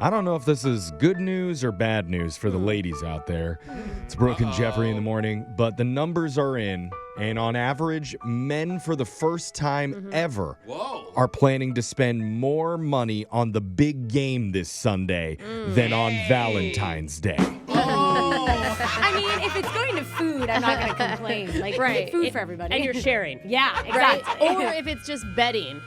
I don't know if this is good news or bad news for the ladies out there. It's Brooke and Jeffrey in the morning, but the numbers are in. And on average, men for the first time ever are planning to spend more money on the big game this Sunday than on Valentine's Day. I mean, if it's going to food, I'm not going to complain. Like, Right. food for everybody. And you're sharing. Yeah, Right? exactly. Or if it's just betting.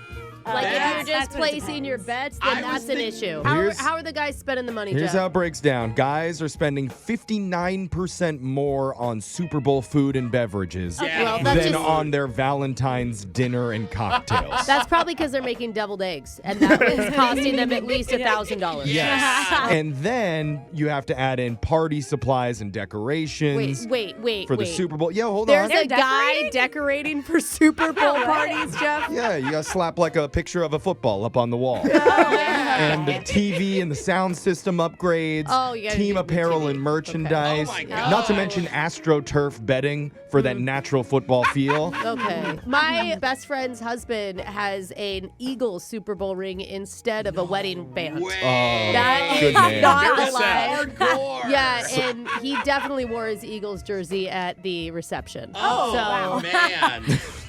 Like, if you're just that's what it placing your depends. bets, then that's an issue. How are the guys spending the money, Here's Jeff? how it breaks down. Guys are spending 59% more on Super Bowl food and beverages Well, that's than just- on their Valentine's dinner and cocktails. That's probably because they're making deviled eggs, and that is costing them at least $1,000. Yes. And then you have to add in party supplies and decorations Wait. for the Super Bowl. Yeah, hold There's on. a guy decorating for Super Bowl parties, Jeff. Yeah, you gotta slap like a picture of a football up on the wall. And the TV and the sound system upgrades, Oh, you gotta team do the apparel TV. and merchandise. Oh my gosh. Not to mention AstroTurf betting for that natural football feel. Okay. My best friend's husband has an Eagles Super Bowl ring instead of a wedding band. That Good is man. not That's a lie. hardcore. Yeah, and he definitely wore his Eagles jersey at the reception. Oh, man.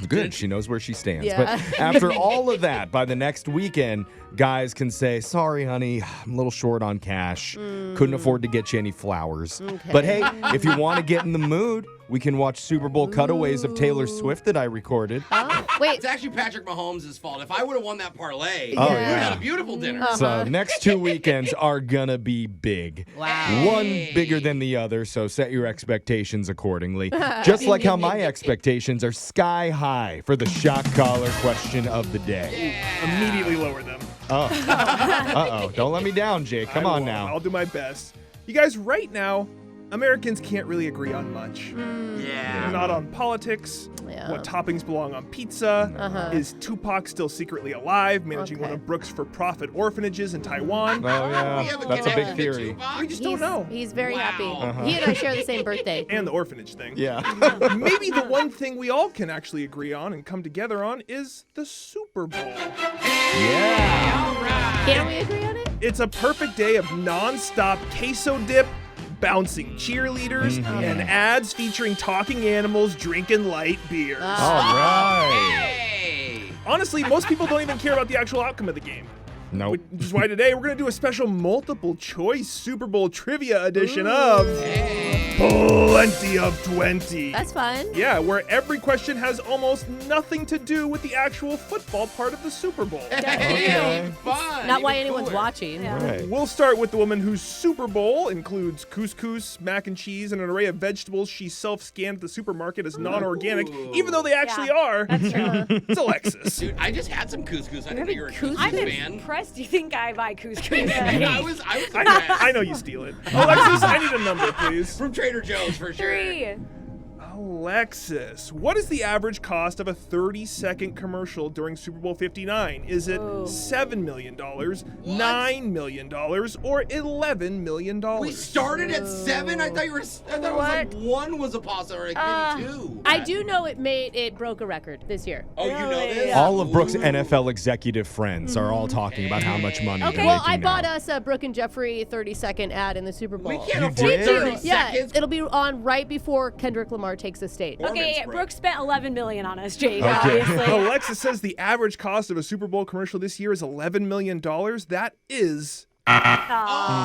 Good, she knows where she stands. Yeah. But after all of that, by the next weekend, guys can say, sorry, honey, I'm a little short on cash. Couldn't afford to get you any flowers. But hey, if you want to get in the mood, we can watch Super Bowl cutaways of Taylor Swift that I recorded. Wait, It's actually Patrick Mahomes' fault. If I would have won that parlay, Oh, we would have yeah. had a beautiful dinner. So next 2 weekends are gonna be big. Wow. One bigger than the other, so set your expectations accordingingly. Just like how my expectations are sky high for the shock collar question of the day. Immediately lower them. Uh-oh. Don't let me down, Jake. Come I on won't. now. I'll do my best. You guys, right now, Americans can't really agree on much. Yeah. Not on politics, Yeah. what toppings belong on pizza, is Tupac still secretly alive, managing one of Brooke's for-profit orphanages in Taiwan? Oh, We yeah. have a That's a big connection to theory. Tupac? We just don't know. He's very Wow. happy. He and I share the same birthday. And the orphanage thing. Yeah. Maybe the one thing we all can actually agree on and come together on is the Super Bowl. Yeah. Can we agree on it? It's a perfect day of non-stop queso dip, bouncing cheerleaders, and ads featuring talking animals drinking light beers. All right. Hey. Honestly, most people don't even care about the actual outcome of the game. Nope. Which is why today we're going to do a special multiple choice Super Bowl trivia edition of Plenty of 20. That's fun. Yeah, where every question has almost nothing to do with the actual football part of the Super Bowl. Hey, fun. Not why Even anyone's cooler. watching. Right. We'll start with the woman whose Super Bowl includes couscous, mac and cheese, and an array of vegetables she self-scanned at the supermarket as non-organic, even though they actually are. That's true. It's Alexis. Dude, I just had some couscous. I didn't think you were a couscous I'm fan. impressed you think I buy couscous. I was impressed. I know you steal it. Alexis, I need a number, please. From Trader Joe's for sure. 3. Alexis, what is the average cost of a 30-second commercial during Super Bowl 59? Is it $7 million, $9 million, or $11 million? We started at 7. I thought it was like 1 was a pasta, or like maybe 2. I do know it broke a record this year. Oh, you know this? All of Brooke's Ooh. NFL executive friends are all talking about how much money Okay. they're Well, making I bought now. us a Brooke and Jeffrey 30-second ad in the Super Bowl. We can't You afford did? 30 Yeah, seconds. it'll be on right before Kendrick Lamar takes the stage. Okay, bro. Brooke spent $11 million on us, Jake, Okay. obviously. Alexis says the average cost of a Super Bowl commercial this year is $11 million. That is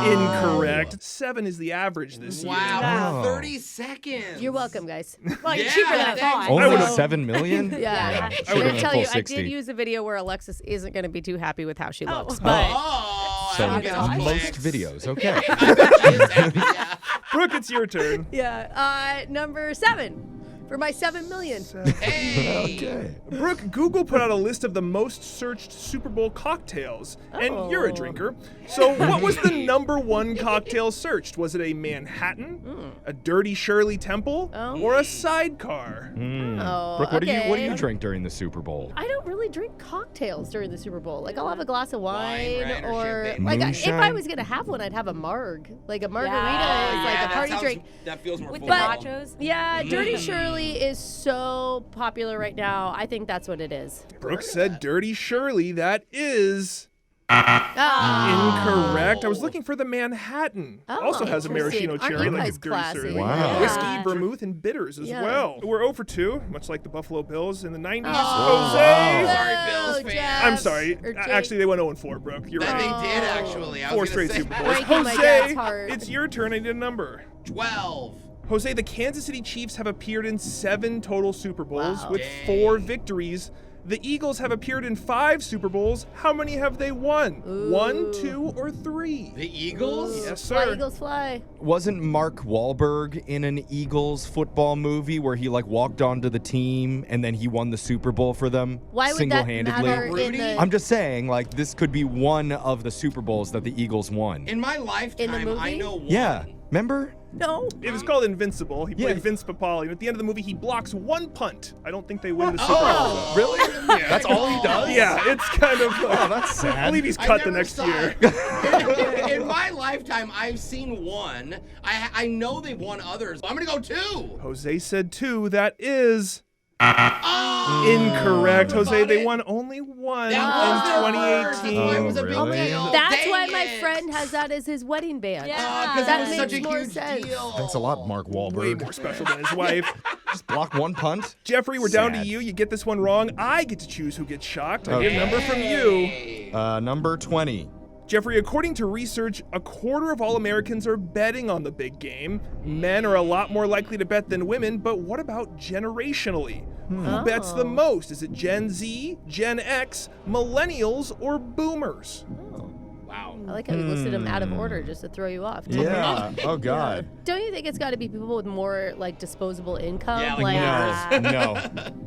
incorrect. 7 is the average this year. Wow, Oh. 30 seconds. You're welcome, guys. Well, Yeah, cheaper than I thanks. thought. Only would've- 7 million? Yeah. I I'm would've gonna been tell full you, 60. I did use a video where Alexis isn't going to be too happy with how she looks, Oh. but Oh, So I got most flex. videos, okay. I bet she is happy, yeah. Brooke, it's your turn. yeah. Number 7 for my 7 million. Hey. Okay. Brooke, Google put out a list of the most searched Super Bowl cocktails, and you're a Oh. drinker. So what was the number 1 cocktail searched? Was it a Manhattan, a Dirty Shirley Temple, or a Sidecar? Oh, Brooke, what do okay. you drink during the Super Bowl? I don't really drink cocktails during the Super Bowl. Like I'll have a glass of wine, right, or or champagne. like if I Moonshine? was gonna have one, I'd have a marg. Like a margarita Yeah. is like a that party sounds- drink. That feels more With the football. nachos. Yeah, Dirty Shirley is so popular right now. I think that's what it is. Brooke said Dirty Shirley. That is Ah. Incorrect. I was looking for the Manhattan. Also has a maraschino interesting. cherry Aren't you like guys a beer classy? serving. Wow. Whiskey, vermouth, and bitters as Yeah. well. We're 0 for 2, much like the Buffalo Bills in the 90s. Oh, Jose! wow. Sorry, Bills Jeff. fans. I'm sorry. Or Jake. Actually, they went 0 and 4, Brooke. You're That right. they did, actually. I was 4 gonna straight say Super that. Bowls. Breaking my dad's Jose, heart. it's your turn. I need a number. 12. Jose, the Kansas City Chiefs have appeared in 7 total Super Bowls Wow. with Dang. 4 victories. The Eagles have appeared in 5 Super Bowls. How many have they won? Ooh. 1, 2, or 3? The Eagles? Yes, Fly, sir. Eagles, fly. Wasn't Mark Wahlberg in an Eagles football movie where he like walked onto the team and then he won the Super Bowl for them Why would that single-handedly? matter in Rudy? the... I'm just saying, like, this could be one of the Super Bowls that the Eagles won. In my lifetime, movie? I know one. Yeah, remember? No. It was called Invincible. He played Yeah. Vince Papale. And at the end of the movie, he blocks 1 punt. I don't think they win the Super Bowl. Oh, Really? Yeah. That's all he does? Yeah, it's kind of. Oh, that's I sad. believe he's I cut the never next saw year. it. In my lifetime, I've seen one. I know they've won others. I'm going to go 2. Jose said 2. That is Oh! incorrect. Jose, About they it. won only 1 That in was their first. That's why it was a big Oh, really? deal. That's Dang why my it. friend has that as his wedding band. Yeah. Because That that was such a makes more huge sense. deal. Thanks a lot, Mark Way Wahlberg. more special than his wife. Just block one punt? Jeffrey, we're down to Sad. you. You get this one wrong. I get to choose who gets shocked. I Okay. get a number from you. Number 20. Jeffrey, according to research, a quarter of all Americans are betting on the big game. Men are a lot more likely to bet than women, but what about generationally? Who bets the most? Is it Gen Z, Gen X, millennials, or boomers? Wow. I like how you listed them out of order just to throw you off. too. Yeah. Oh, God. Don't you think it's got to be people with more like disposable income? Yeah, like No.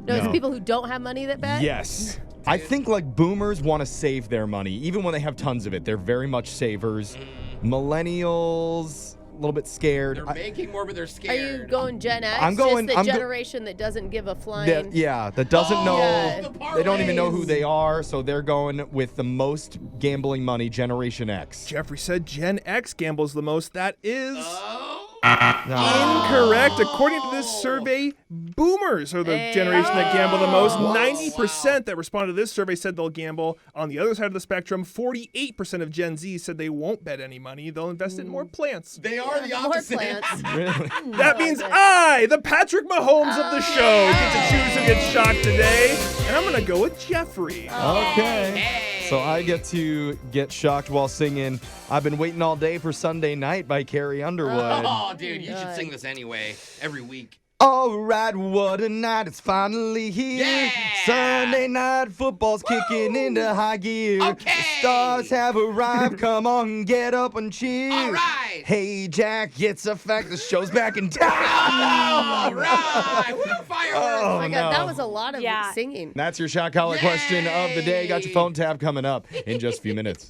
no, it's people who don't have money that bet. Yes. I think like boomers want to save their money, even when they have tons of it. They're very much savers. Millennials, a little bit scared. They're making more, but they're Are scared. you going Gen X? I'm going- Just the I'm go- generation that doesn't give a flying. That doesn't know. yeah. The They don't even know who parlays. they are, so they're going with the most gambling money, Generation X. Jeffrey said Gen X gambles the most. That is Oh. incorrect. According to this survey, boomers are the generation that gamble the most. 90% that responded to this survey said they'll gamble. On the other side of the spectrum, 48% of Gen Z said they won't bet any money. They'll invest in more plants. They are the More opposite. plants. Really? That means I, the Patrick Mahomes of the show, get to choose who gets shocked today. And I'm going to go with Jeffrey. Okay. So I get to get shocked while singing I've Been Waiting All Day for Sunday Night by Carrie Underwood. Oh, dude, you should sing this anyway every week. All right, what a night, it's finally here. Yeah! Sunday night football's kicking into high gear. Okay! The stars have arrived, come on, get up and cheer. All right! Hey, Jack, it's a fact, the show's back in town. All right! Woo, fireworks! Oh, Oh my God, that no. was a lot of Yeah. singing. That's your shot collar question of the day. Got your phone tab coming up in just a few minutes.